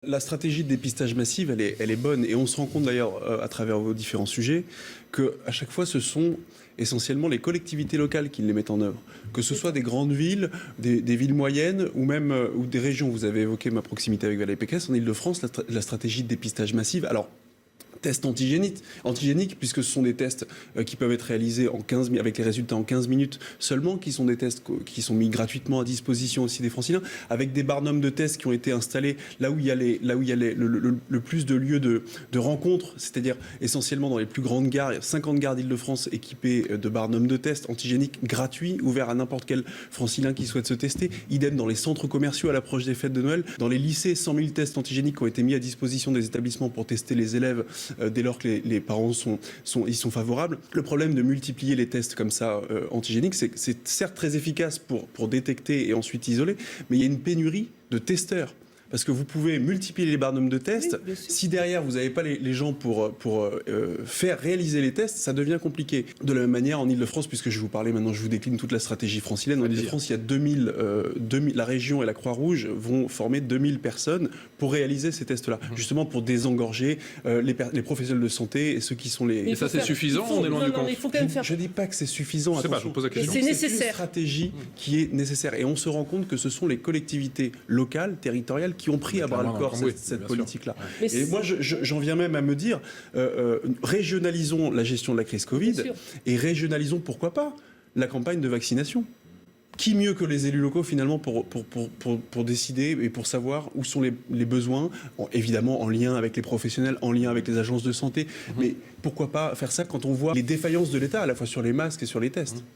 La stratégie de dépistage massive, elle est bonne. Et on se rend compte d'ailleurs, à travers vos différents sujets, qu'à chaque fois, ce sont essentiellement les collectivités locales qui les mettent en œuvre. Que ce soit des grandes villes, des villes moyennes ou même ou des régions. Vous avez évoqué ma proximité avec Valérie Pécresse. En Ile-de-France, la stratégie de dépistage massive. Alors, tests antigéniques, puisque ce sont des tests qui peuvent être réalisés avec les résultats en 15 minutes seulement, qui sont des tests qui sont mis gratuitement à disposition aussi des Franciliens, avec des barnums de tests qui ont été installés là où il y a le plus de lieux de rencontres, c'est-à-dire essentiellement dans les plus grandes gares. Il y a 50 gares d'Île-de-France équipées de barnums de tests antigéniques gratuits, ouverts à n'importe quel Francilien qui souhaite se tester. Idem dans les centres commerciaux à l'approche des fêtes de Noël. Dans les lycées, 100 000 tests antigéniques ont été mis à disposition des établissements pour tester les élèves dès lors que les parents y sont favorables. Le problème de multiplier les tests comme ça antigéniques, c'est que c'est certes très efficace pour détecter et ensuite isoler, mais il y a une pénurie de testeurs. Parce que vous pouvez multiplier les barnums de tests. Oui, si derrière, vous n'avez pas les gens pour faire réaliser les tests, ça devient compliqué. De la même manière, en Ile-de-France, puisque je vous parlais maintenant, je vous décline toute la stratégie francilienne. En Ile-de-France, il y a 2000, la région et la Croix-Rouge vont former 2000 personnes pour réaliser ces tests-là. Justement pour désengorger les professionnels de santé et ceux qui sont les... Et ça, c'est suffisant, on est loin du compte. Je ne dis pas que c'est suffisant. Je sais pas, je vous pose la question. C'est nécessaire. C'est une stratégie qui est nécessaire. Et on se rend compte que ce sont les collectivités locales, territoriales, qui ont pris à bras le corps cette politique-là. Et moi, j'en viens même à me dire, régionalisons la gestion de la crise Covid et régionalisons, pourquoi pas, la campagne de vaccination. Qui mieux que les élus locaux, finalement, pour décider et pour savoir où sont les besoins, évidemment en lien avec les professionnels, en lien avec les agences de santé. Mais pourquoi pas faire ça quand on voit les défaillances de l'État, à la fois sur les masques et sur les tests.